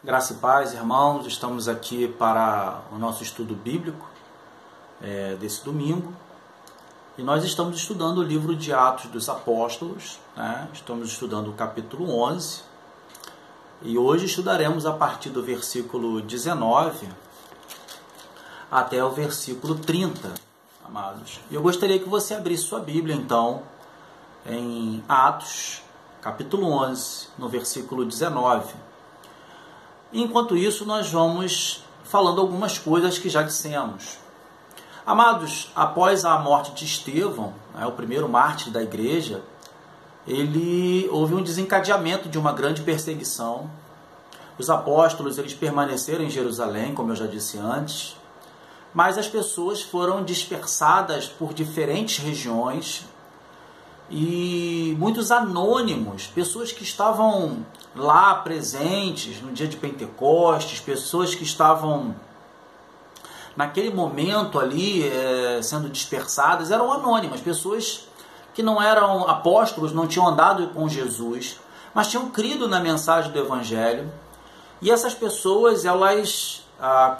Graça e paz, irmãos, estamos aqui para o nosso estudo bíblico desse domingo e nós estamos estudando o livro de Atos dos Apóstolos, né? Estamos estudando o capítulo 11 e hoje estudaremos a partir do versículo 19 até o versículo 30, amados. E eu gostaria que você abrisse sua Bíblia então em Atos, capítulo 11, no versículo 19. Enquanto isso, nós vamos falando algumas coisas que já dissemos. Amados, após a morte de Estevão, o primeiro mártir da igreja, houve um desencadeamento de uma grande perseguição. Os apóstolos eles permaneceram em Jerusalém, como eu já disse antes, mas as pessoas foram dispersadas por diferentes regiões e muitos anônimos, pessoas que estavam lá presentes no dia de Pentecostes, pessoas que estavam naquele momento ali sendo dispersadas, eram anônimas, pessoas que não eram apóstolos, não tinham andado com Jesus, mas tinham crido na mensagem do Evangelho. E essas pessoas, elas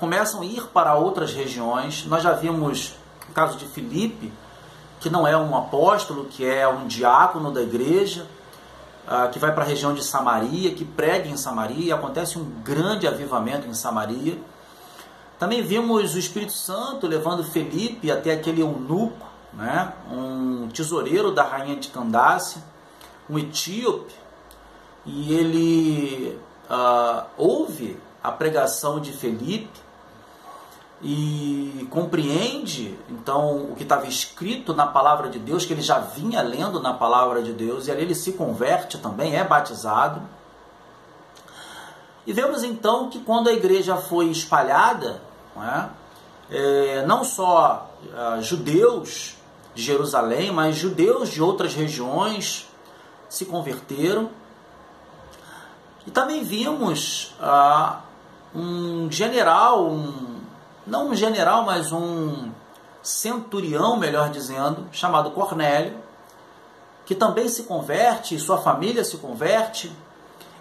começam a ir para outras regiões. Nós já vimos o caso de Filipe, que não é um apóstolo, que é um diácono da igreja, que vai para a região de Samaria, que prega em Samaria, acontece um grande avivamento em Samaria. Também vimos o Espírito Santo levando Filipe até aquele eunuco, né? Um tesoureiro da rainha de Candace, um etíope, e ele ouve a pregação de Filipe e compreende então o que estava escrito na palavra de Deus, que ele já vinha lendo na palavra de Deus, e ali ele se converte também, é batizado. E vemos então que quando a igreja foi espalhada, não só judeus de Jerusalém, mas judeus de outras regiões se converteram. E também vimos um general, não um general, mas um centurião, melhor dizendo, chamado Cornélio, que também se converte, e sua família se converte.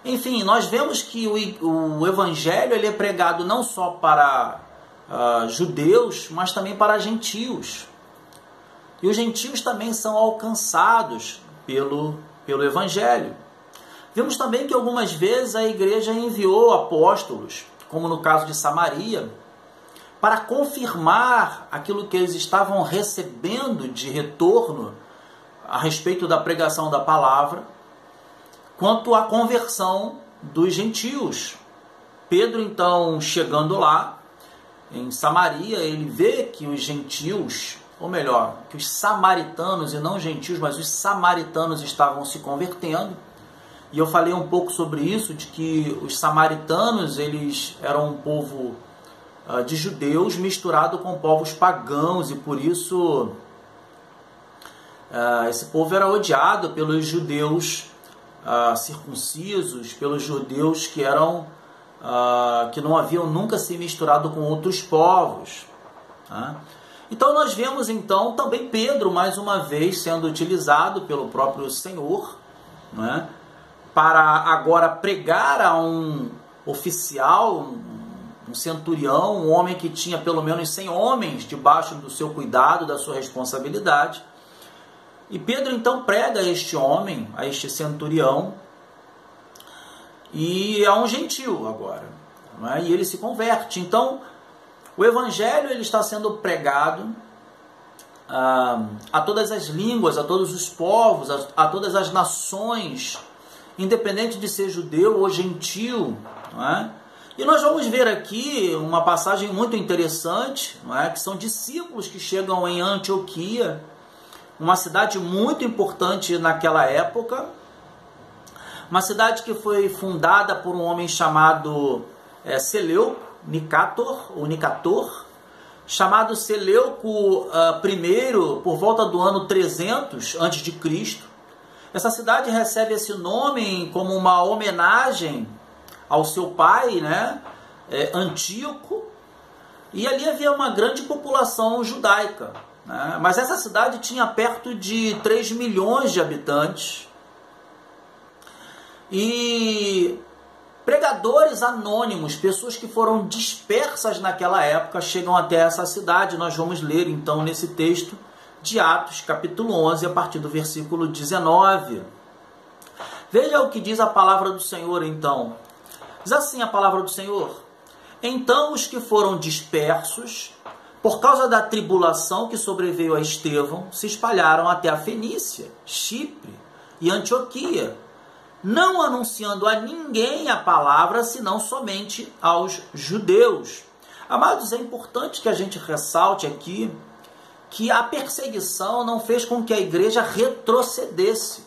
Enfim, nós vemos que o Evangelho ele é pregado não só para judeus, mas também para gentios. E os gentios também são alcançados pelo Evangelho. Vemos também que algumas vezes a igreja enviou apóstolos, como no caso de Samaria, para confirmar aquilo que eles estavam recebendo de retorno a respeito da pregação da palavra, quanto à conversão dos gentios. Pedro, então, chegando lá, em Samaria, ele vê que os gentios, ou melhor, que os samaritanos, e não gentios, mas os samaritanos estavam se convertendo. E eu falei um pouco sobre isso, de que os samaritanos, eles eram um povo de judeus misturado com povos pagãos, e por isso esse povo era odiado pelos judeus circuncisos, pelos judeus que não haviam nunca se misturado com outros povos. Então nós vemos então também Pedro mais uma vez sendo utilizado pelo próprio Senhor, para agora pregar a um oficial, um centurião, um homem que tinha pelo menos 100 homens debaixo do seu cuidado, da sua responsabilidade. E Pedro então prega a este homem, a este centurião, e é um gentil agora, e ele se converte. Então o Evangelho ele está sendo pregado a todas as línguas, a todos os povos, a todas as nações, independente de ser judeu ou gentil. E nós vamos ver aqui uma passagem muito interessante, que são discípulos que chegam em Antioquia, uma cidade muito importante naquela época, uma cidade que foi fundada por um homem chamado Seleuco, Nicator, chamado Seleuco I, por volta do ano 300 a.C. Essa cidade recebe esse nome como uma homenagem ao seu pai, Antíoco, e ali havia uma grande população judaica. Mas essa cidade tinha perto de 3 milhões de habitantes, e Pregadores anônimos, pessoas que foram dispersas naquela época, chegam até essa cidade. Nós vamos ler então nesse texto de Atos, capítulo 11, a partir do versículo 19. Veja o que diz a palavra do Senhor então. Diz assim a palavra do Senhor: então os que foram dispersos, por causa da tribulação que sobreveio a Estevão, se espalharam até a Fenícia, Chipre e Antioquia, não anunciando a ninguém a palavra, senão somente aos judeus. Amados, é importante que a gente ressalte aqui que a perseguição não fez com que a igreja retrocedesse,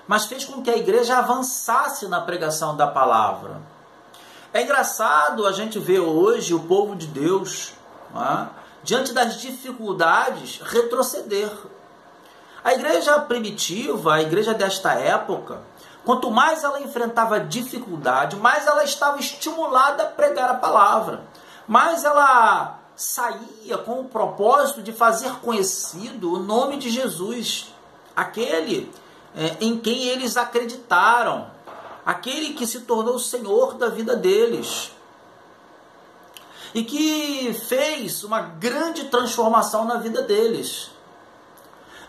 mas fez com que a igreja avançasse na pregação da palavra. É engraçado a gente ver hoje o povo de Deus, diante das dificuldades, retroceder. A igreja primitiva, a igreja desta época, quanto mais ela enfrentava dificuldade, mais ela estava estimulada a pregar a palavra. Mais ela saía com o propósito de fazer conhecido o nome de Jesus, aquele em quem eles acreditaram, aquele que se tornou o Senhor da vida deles e que fez uma grande transformação na vida deles.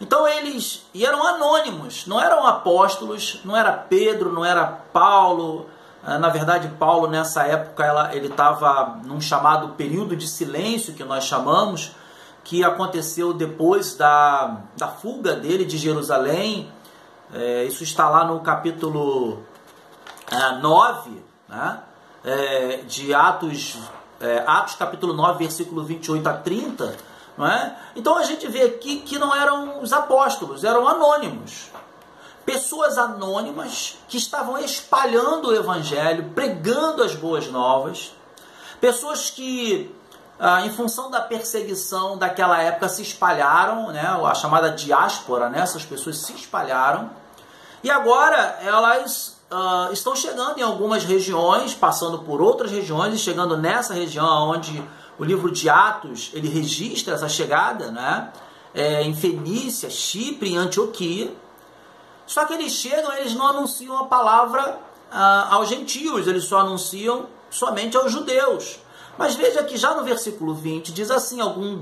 Então eles eram anônimos, não eram apóstolos, não era Pedro, não era Paulo. Na verdade, Paulo nessa época ele estava num chamado período de silêncio, que nós chamamos, que aconteceu depois da fuga dele de Jerusalém. Isso está lá no capítulo 9, né, de Atos capítulo 9, versículo 28 a 30. Não é? Então a gente vê aqui que não eram os apóstolos, eram anônimos. Pessoas anônimas que estavam espalhando o evangelho, pregando as boas novas. Pessoas que, em função da perseguição daquela época, se espalharam, né? A chamada diáspora, né? Essas pessoas se espalharam. E agora elas estão chegando em algumas regiões, passando por outras regiões e chegando nessa região onde o livro de Atos ele registra essa chegada, né? Em Fenícia, Chipre e Antioquia. Só que eles chegam, eles não anunciam a palavra aos gentios, eles só anunciam somente aos judeus. Mas veja que já no versículo 20 diz assim: alguns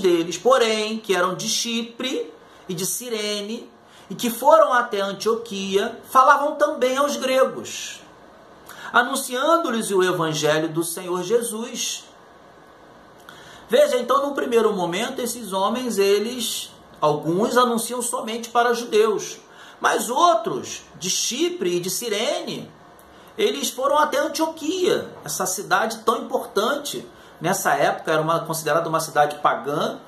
deles, porém, que eram de Chipre e de Cirene, e que foram até Antioquia, falavam também aos gregos, anunciando-lhes o evangelho do Senhor Jesus. Veja, então, no primeiro momento, esses homens, alguns anunciam somente para judeus, mas outros, de Chipre e de Cirene, eles foram até Antioquia, essa cidade tão importante. Nessa época era considerada uma cidade pagã,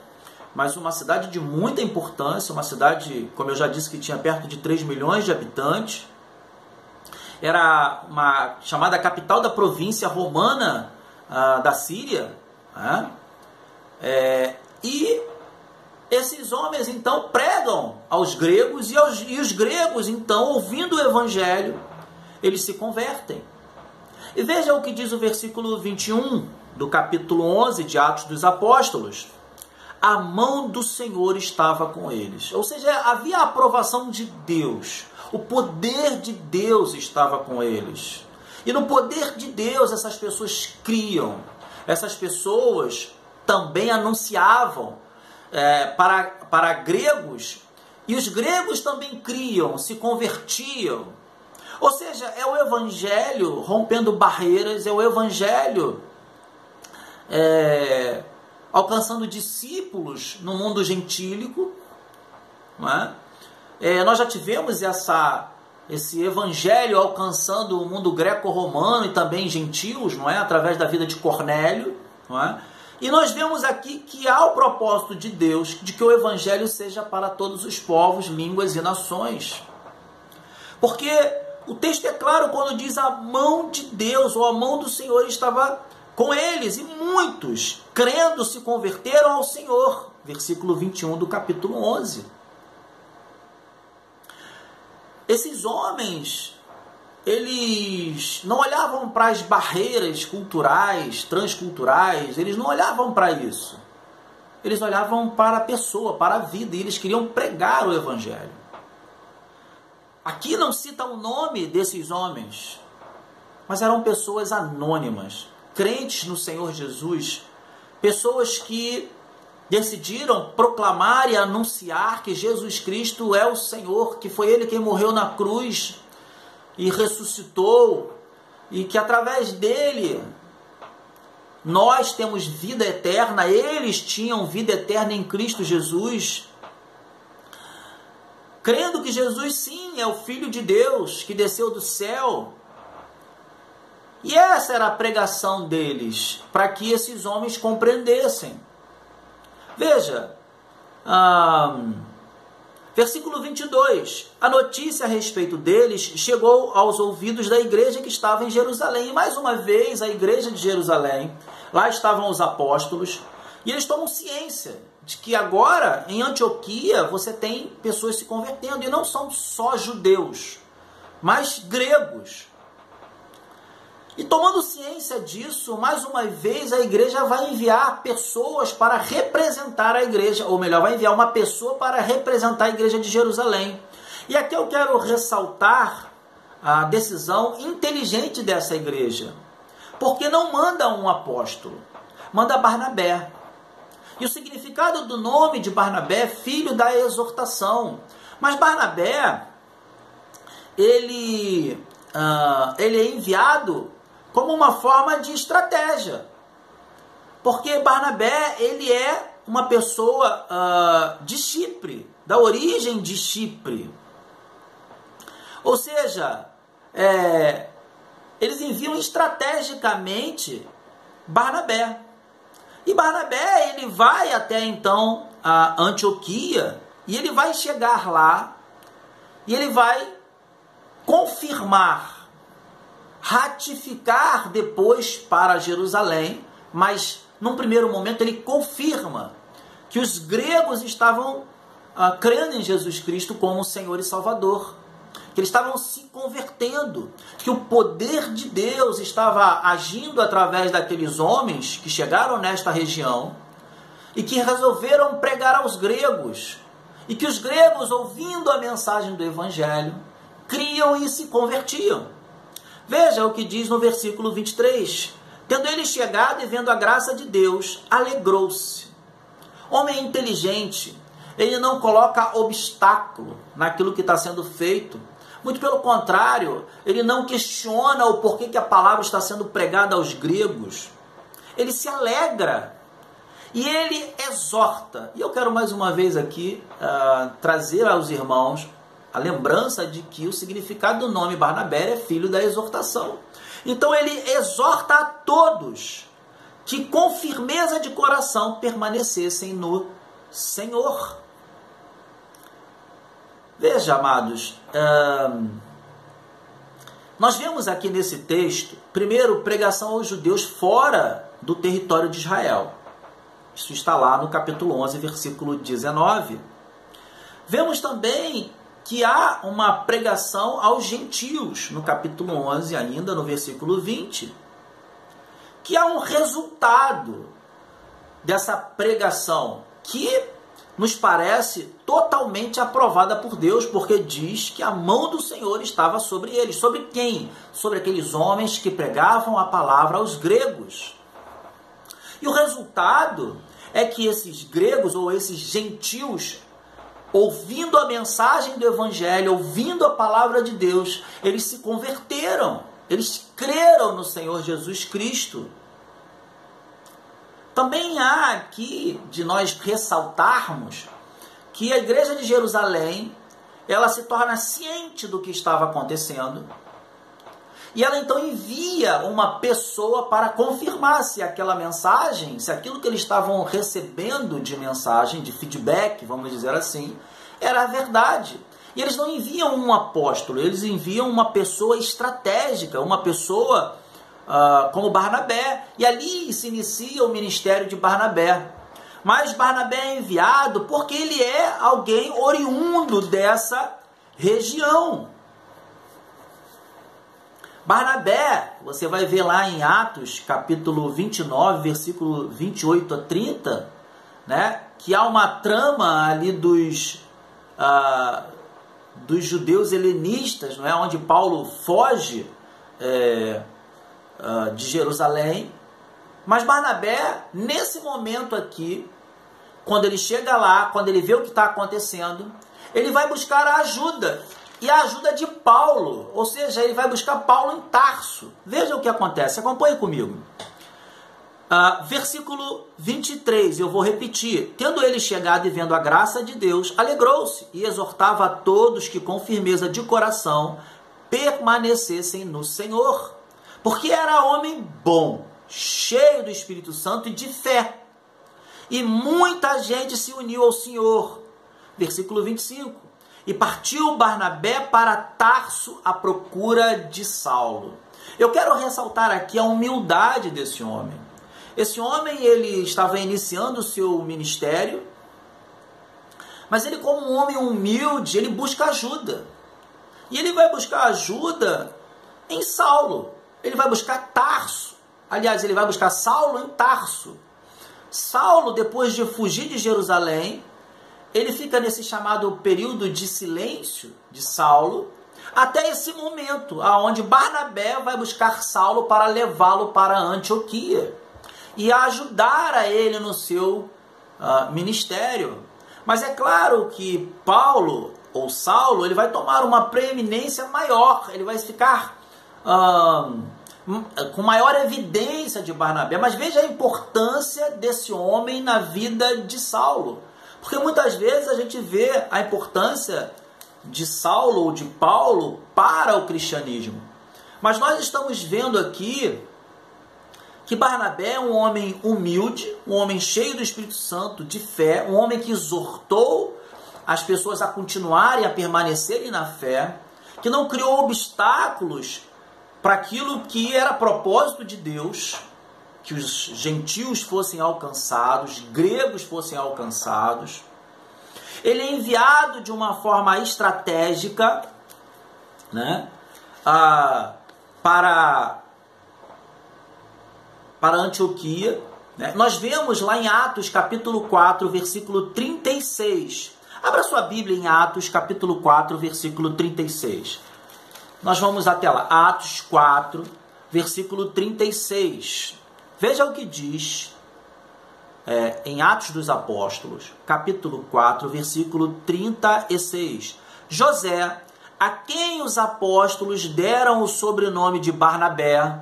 mas uma cidade de muita importância, uma cidade, como eu já disse, que tinha perto de 3 milhões de habitantes. Era uma chamada capital da província romana da Síria. Né? E esses homens, então, pregam aos gregos, e os gregos, então, ouvindo o evangelho, eles se convertem. E veja o que diz o versículo 21 do capítulo 11 de Atos dos Apóstolos. A mão do Senhor estava com eles. Ou seja, havia a aprovação de Deus. O poder de Deus estava com eles. E no poder de Deus essas pessoas criam. Essas pessoas também anunciavam para gregos. E os gregos também criam, se convertiam. Ou seja, é o evangelho rompendo barreiras, é o evangelho alcançando discípulos no mundo gentílico. Não é? Nós já tivemos esse evangelho alcançando o mundo greco-romano e também gentios, não é? Através da vida de Cornélio. Não é? E nós vemos aqui que há o propósito de Deus de que o evangelho seja para todos os povos, línguas e nações. Porque o texto é claro quando diz a mão de Deus ou a mão do Senhor estava com eles, e muitos, crendo, se converteram ao Senhor. Versículo 21 do capítulo 11. Esses homens, eles não olhavam para as barreiras culturais, transculturais, eles não olhavam para isso. Eles olhavam para a pessoa, para a vida, e eles queriam pregar o evangelho. Aqui não cita o nome desses homens, mas eram pessoas anônimas, crentes no Senhor Jesus, pessoas que decidiram proclamar e anunciar que Jesus Cristo é o Senhor, que foi Ele quem morreu na cruz e ressuscitou, e que através dele nós temos vida eterna, eles tinham vida eterna em Cristo Jesus, crendo que Jesus sim é o Filho de Deus, que desceu do céu. E essa era a pregação deles, para que esses homens compreendessem. Veja, versículo 22, a notícia a respeito deles chegou aos ouvidos da igreja que estava em Jerusalém. E mais uma vez, a igreja de Jerusalém, lá estavam os apóstolos, e eles tomam ciência de que agora, em Antioquia, você tem pessoas se convertendo, e não são só judeus, mas gregos. E tomando ciência disso, mais uma vez a igreja vai enviar pessoas para representar a igreja, ou melhor, vai enviar uma pessoa para representar a igreja de Jerusalém. E aqui eu quero ressaltar a decisão inteligente dessa igreja, porque não manda um apóstolo, manda Barnabé. E o significado do nome de Barnabé é filho da exortação. Mas Barnabé, ele é enviado como uma forma de estratégia. Porque Barnabé, ele é uma pessoa de Chipre, da origem de Chipre. Ou seja, eles enviam estrategicamente Barnabé. E Barnabé, ele vai até então a Antioquia, e ele vai chegar lá, e ele vai confirmar, ratificar depois para Jerusalém, mas num primeiro momento ele confirma que os gregos estavam crendo em Jesus Cristo como Senhor e Salvador, que eles estavam se convertendo, que o poder de Deus estava agindo através daqueles homens que chegaram nesta região e que resolveram pregar aos gregos, e que os gregos, ouvindo a mensagem do Evangelho, criam e se convertiam. Veja o que diz no versículo 23. Tendo ele chegado e vendo a graça de Deus, alegrou-se. Homem inteligente, ele não coloca obstáculo naquilo que está sendo feito. Muito pelo contrário, ele não questiona o porquê que a palavra está sendo pregada aos gregos. Ele se alegra e ele exorta. E eu quero mais uma vez aqui trazer aos irmãos a lembrança de que o significado do nome Barnabé é filho da exortação. Então ele exorta a todos que com firmeza de coração permanecessem no Senhor. Veja, amados, nós vemos aqui nesse texto, primeiro, pregação aos judeus fora do território de Israel. Isso está lá no capítulo 11, versículo 19. Vemos também que há uma pregação aos gentios, no capítulo 11, ainda no versículo 20, que há um resultado dessa pregação, que nos parece totalmente aprovada por Deus, porque diz que a mão do Senhor estava sobre eles. Sobre quem? Sobre aqueles homens que pregavam a palavra aos gregos. E o resultado é que esses gregos, ou esses gentios, ouvindo a mensagem do Evangelho, ouvindo a palavra de Deus, eles se converteram, eles creram no Senhor Jesus Cristo. Também há aqui de nós ressaltarmos que a igreja de Jerusalém, ela se torna ciente do que estava acontecendo, e ela então envia uma pessoa para confirmar se aquela mensagem, se aquilo que eles estavam recebendo de mensagem, de feedback, vamos dizer assim, era a verdade. E eles não enviam um apóstolo, eles enviam uma pessoa estratégica, uma pessoa como Barnabé. E ali se inicia o ministério de Barnabé. Mas Barnabé é enviado porque ele é alguém oriundo dessa região. Barnabé, você vai ver lá em Atos, capítulo 29, versículo 28 a 30, né, que há uma trama ali dos judeus helenistas, não é, onde Paulo foge de Jerusalém. Mas Barnabé, nesse momento aqui, quando ele chega lá, quando ele vê o que está acontecendo, ele vai buscar a ajuda. E a ajuda de Paulo. Ou seja, ele vai buscar Paulo em Tarso. Veja o que acontece. Acompanhe comigo. Versículo 23, eu vou repetir. Tendo ele chegado e vendo a graça de Deus, alegrou-se e exortava a todos que com firmeza de coração permanecessem no Senhor. Porque era homem bom, cheio do Espírito Santo e de fé. E muita gente se uniu ao Senhor. Versículo 25. E partiu Barnabé para Tarso à procura de Saulo. Eu quero ressaltar aqui a humildade desse homem. Esse homem, ele estava iniciando o seu ministério, mas ele, como um homem humilde, ele busca ajuda. E ele vai buscar ajuda em Saulo. Ele vai buscar Tarso. Aliás, ele vai buscar Saulo em Tarso. Saulo, depois de fugir de Jerusalém, ele fica nesse chamado período de silêncio de Saulo, até esse momento, onde Barnabé vai buscar Saulo para levá-lo para Antioquia e ajudar a ele no seu ministério. Mas é claro que Paulo, ou Saulo, ele vai tomar uma preeminência maior, ele vai ficar com maior evidência de Barnabé. Mas veja a importância desse homem na vida de Saulo. Porque muitas vezes a gente vê a importância de Saulo ou de Paulo para o cristianismo. Mas nós estamos vendo aqui que Barnabé é um homem humilde, um homem cheio do Espírito Santo, de fé, um homem que exortou as pessoas a continuarem, a permanecerem na fé, que não criou obstáculos para aquilo que era propósito de Deus, que os gentios fossem alcançados, gregos fossem alcançados. Ele é enviado de uma forma estratégica, né, para Antioquia. Né? Nós vemos lá em Atos capítulo 4, versículo 36. Abra sua Bíblia em Atos capítulo 4, versículo 36. Nós vamos até lá. Atos 4, versículo 36. Veja o que diz em Atos dos Apóstolos, capítulo 4, versículo 36. José, a quem os apóstolos deram o sobrenome de Barnabé,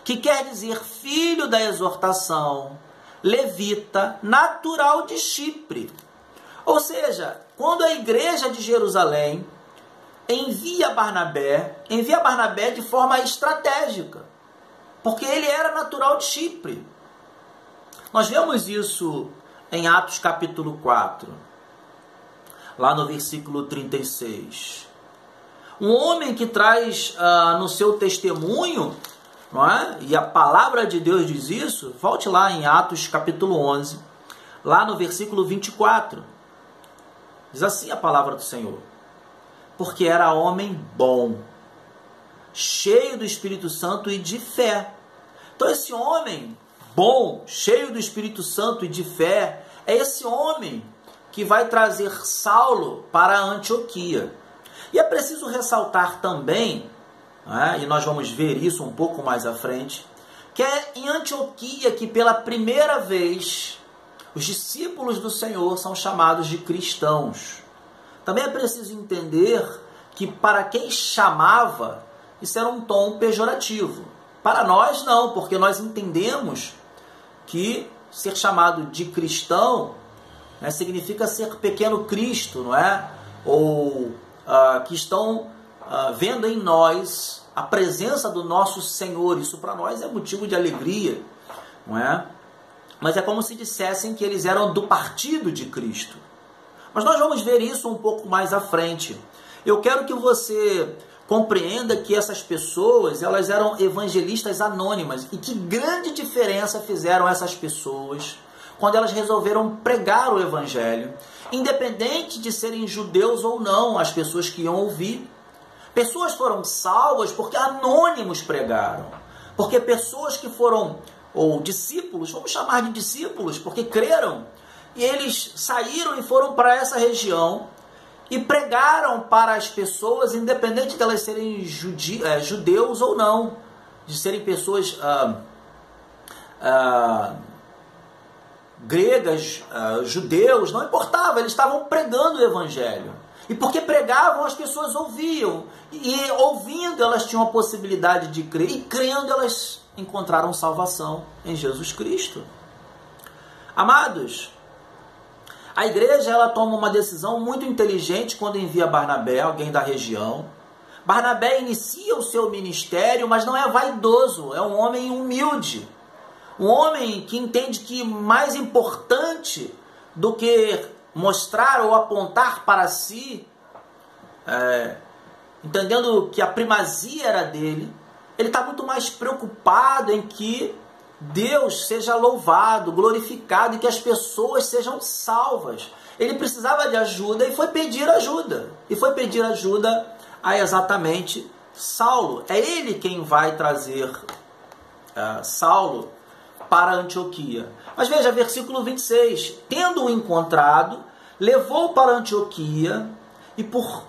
que quer dizer filho da exortação, levita, natural de Chipre. Ou seja, quando a igreja de Jerusalém envia Barnabé de forma estratégica, porque ele era natural de Chipre. Nós vemos isso em Atos capítulo 4, lá no versículo 36. Um homem que traz no seu testemunho, não é? E a palavra de Deus diz isso, volte lá em Atos capítulo 11, lá no versículo 24. Diz assim a palavra do Senhor: porque era homem bom, cheio do Espírito Santo e de fé. Então esse homem bom, cheio do Espírito Santo e de fé, é esse homem que vai trazer Saulo para Antioquia. E é preciso ressaltar também, né, e nós vamos ver isso um pouco mais à frente, que é em Antioquia que pela primeira vez os discípulos do Senhor são chamados de cristãos. Também é preciso entender que para quem chamava, isso era um tom pejorativo. Para nós não, porque nós entendemos que ser chamado de cristão, né, significa ser pequeno Cristo, não é? Ou que estão vendo em nós a presença do nosso Senhor. Isso para nós é motivo de alegria, não é? Mas é como se dissessem que eles eram do partido de Cristo. Mas nós vamos ver isso um pouco mais à frente. Eu quero que você compreenda que essas pessoas, elas eram evangelistas anônimas. E que grande diferença fizeram essas pessoas quando elas resolveram pregar o evangelho, independente de serem judeus ou não, as pessoas que iam ouvir. Pessoas foram salvas porque anônimos pregaram. Porque pessoas que foram, ou discípulos, vamos chamar de discípulos, porque creram, e eles saíram e foram para essa região e pregaram para as pessoas, independente de elas serem judeus ou não. de serem pessoas gregas, judeus, não importava, eles estavam pregando o Evangelho. E porque pregavam, as pessoas ouviam. E ouvindo, elas tinham a possibilidade de crer. E crendo, elas encontraram salvação em Jesus Cristo. Amados, a igreja ela toma uma decisão muito inteligente quando envia Barnabé, alguém da região. Barnabé inicia o seu ministério, mas não é vaidoso, é um homem humilde. Um homem que entende que mais importante do que mostrar ou apontar para si, entendendo que a primazia era dele, ele está muito mais preocupado em que Deus seja louvado, glorificado e que as pessoas sejam salvas. Ele precisava de ajuda e foi pedir ajuda. E foi pedir ajuda a exatamente Saulo. É ele quem vai trazer Saulo para Antioquia. Mas veja, versículo 26. Tendo-o encontrado, levou para Antioquia e por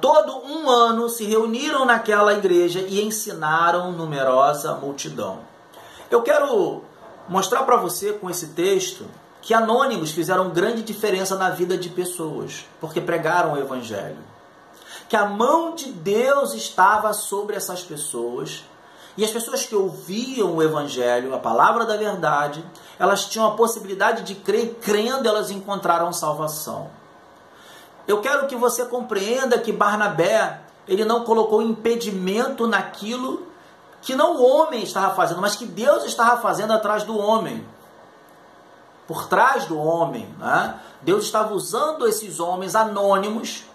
todo um ano se reuniram naquela igreja e ensinaram numerosa multidão. Eu quero mostrar para você com esse texto que anônimos fizeram grande diferença na vida de pessoas, porque pregaram o Evangelho. Que a mão de Deus estava sobre essas pessoas, e as pessoas que ouviam o Evangelho, a palavra da verdade, elas tinham a possibilidade de crer, e crendo elas encontraram salvação. Eu quero que você compreenda que Barnabé, ele não colocou impedimento naquilo que não o homem estava fazendo, mas que Deus estava fazendo atrás do homem. Por trás do homem, né? Deus estava usando esses homens anônimos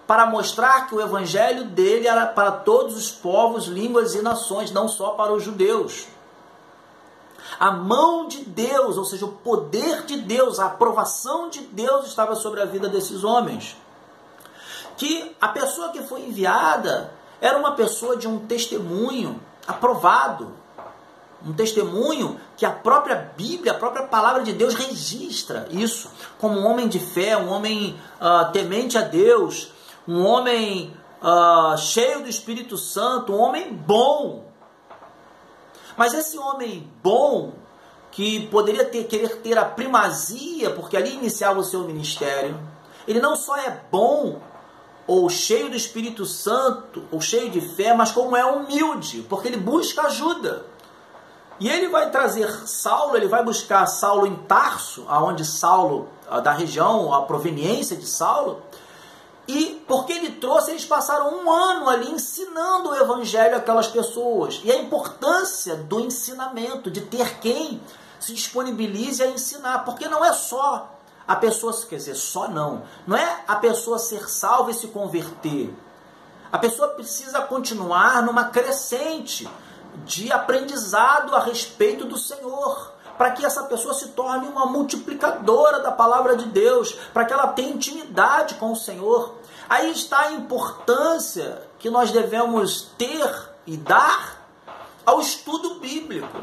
para mostrar que o evangelho dele era para todos os povos, línguas e nações, não só para os judeus. A mão de Deus, ou seja, o poder de Deus, a aprovação de Deus estava sobre a vida desses homens. Que a pessoa que foi enviada era uma pessoa de um testemunho aprovado. Um testemunho que a própria Bíblia, a própria palavra de Deus registra isso. Como um homem de fé, um homem temente a Deus, um homem cheio do Espírito Santo, um homem bom. Mas esse homem bom, que poderia querer ter a primazia, porque ali iniciava o seu ministério, ele não só é bom, ou cheio do Espírito Santo, ou cheio de fé, mas como é humilde, porque ele busca ajuda. E ele vai trazer Saulo, ele vai buscar Saulo em Tarso, aonde Saulo, da região, a proveniência de Saulo, e porque ele trouxe, eles passaram um ano ali ensinando o evangelho àquelas pessoas. E a importância do ensinamento, de ter quem se disponibilize a ensinar, porque não é só a pessoa, quer dizer, só não é a pessoa ser salva e se converter. A pessoa precisa continuar numa crescente de aprendizado a respeito do Senhor, para que essa pessoa se torne uma multiplicadora da palavra de Deus, para que ela tenha intimidade com o Senhor. Aí está a importância que nós devemos ter e dar ao estudo bíblico.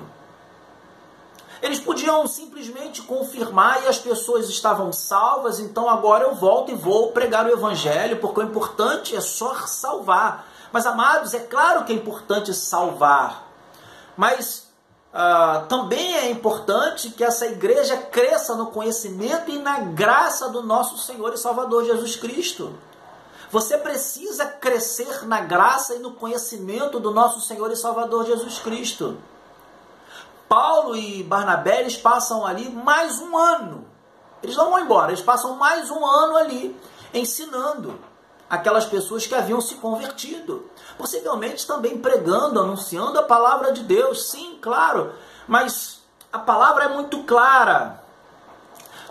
Eles podiam simplesmente confirmar e as pessoas estavam salvas, então agora eu volto e vou pregar o evangelho, porque o importante é só salvar. Mas, amados, é claro que é importante salvar, mas também é importante que essa igreja cresça no conhecimento e na graça do nosso Senhor e Salvador Jesus Cristo. Você precisa crescer na graça e no conhecimento do nosso Senhor e Salvador Jesus Cristo. Paulo e Barnabé, eles passam ali mais um ano. Eles não vão embora, eles passam mais um ano ali ensinando aquelas pessoas que haviam se convertido. Possivelmente também pregando, anunciando a palavra de Deus. Sim, claro, mas a palavra é muito clara.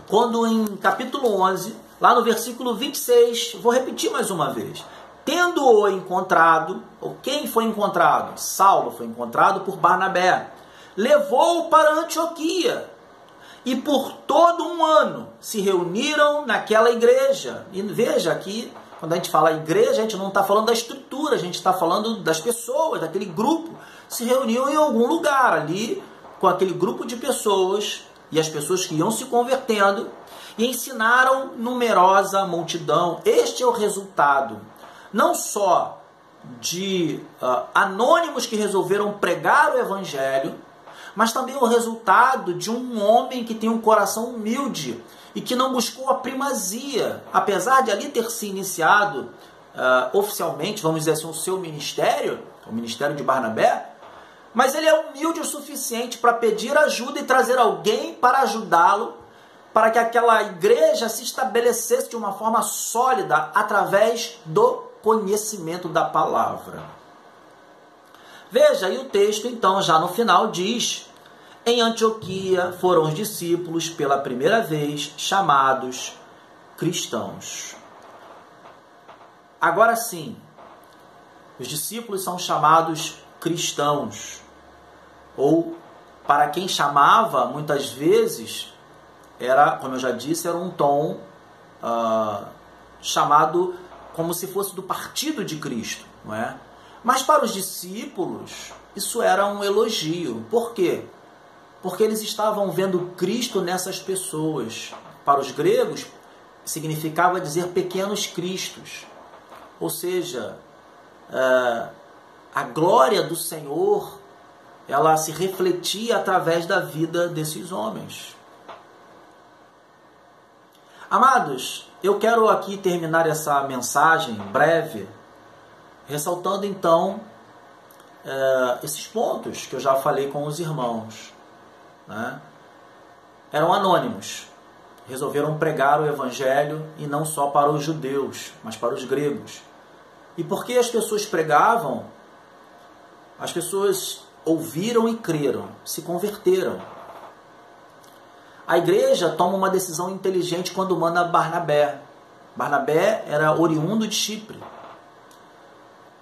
Quando em capítulo 11, lá no versículo 26, vou repetir mais uma vez. Tendo-o encontrado, ou quem foi encontrado? Saulo foi encontrado por Barnabé. Levou-o para Antioquia. E por todo um ano se reuniram naquela igreja. E veja aqui, quando a gente fala igreja, a gente não está falando da estrutura, a gente está falando das pessoas, daquele grupo. Se reuniam em algum lugar ali, com aquele grupo de pessoas, e as pessoas que iam se convertendo, e ensinaram numerosa multidão. Este é o resultado, não só de anônimos que resolveram pregar o evangelho, mas também o resultado de um homem que tem um coração humilde e que não buscou a primazia, apesar de ali ter se iniciado oficialmente, vamos dizer assim, o seu ministério, o ministério de Barnabé, mas ele é humilde o suficiente para pedir ajuda e trazer alguém para ajudá-lo, para que aquela igreja se estabelecesse de uma forma sólida através do conhecimento da palavra. Veja, e o texto então já no final diz: em Antioquia foram os discípulos pela primeira vez chamados cristãos. Agora sim, os discípulos são chamados cristãos, ou para quem chamava, muitas vezes, era, como eu já disse, era um tom chamado como se fosse do partido de Cristo, não é? Mas para os discípulos, isso era um elogio. Por quê? Porque eles estavam vendo Cristo nessas pessoas. Para os gregos, significava dizer pequenos cristos. Ou seja, a glória do Senhor, ela se refletia através da vida desses homens. Amados, eu quero aqui terminar essa mensagem breve, ressaltando então esses pontos que eu já falei com os irmãos. Né? Eram anônimos, resolveram pregar o evangelho e não só para os judeus, mas para os gregos. E porque as pessoas pregavam, as pessoas ouviram e creram, se converteram. A igreja toma uma decisão inteligente quando manda Barnabé. Barnabé era oriundo de Chipre.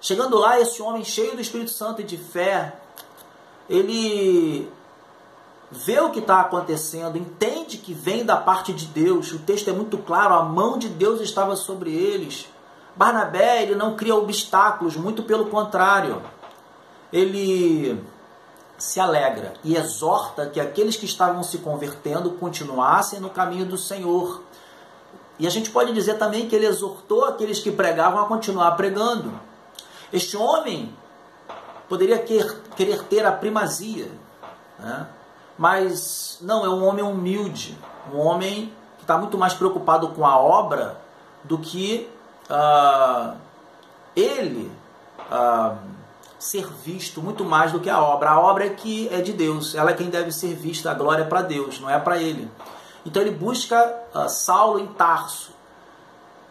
Chegando lá, esse homem cheio do Espírito Santo e de fé, ele vê o que está acontecendo, entende que vem da parte de Deus. O texto é muito claro, a mão de Deus estava sobre eles. Barnabé, ele não cria obstáculos, muito pelo contrário. Ele se alegra e exorta que aqueles que estavam se convertendo continuassem no caminho do Senhor. E a gente pode dizer também que ele exortou aqueles que pregavam a continuar pregando. Este homem poderia querer ter a primazia, né? Mas não, é um homem humilde, um homem que está muito mais preocupado com a obra do que ele ser visto, muito mais do que a obra. A obra é que é de Deus, ela é quem deve ser vista, a glória é para Deus, não é para ele. Então ele busca Saulo em Tarso.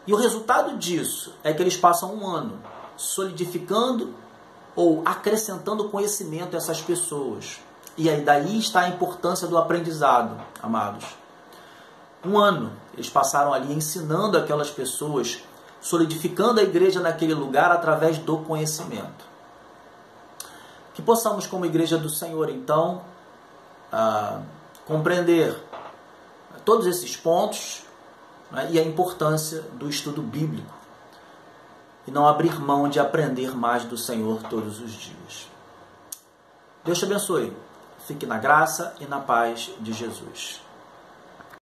E o resultado disso é que eles passam um ano solidificando ou acrescentando conhecimento a essas pessoas. E aí daí está a importância do aprendizado, amados. Um ano eles passaram ali ensinando aquelas pessoas, solidificando a igreja naquele lugar através do conhecimento. Que possamos, como igreja do Senhor, então, compreender todos esses pontos, né, e a importância do estudo bíblico. E não abrir mão de aprender mais do Senhor todos os dias. Deus te abençoe. Fique na graça e na paz de Jesus.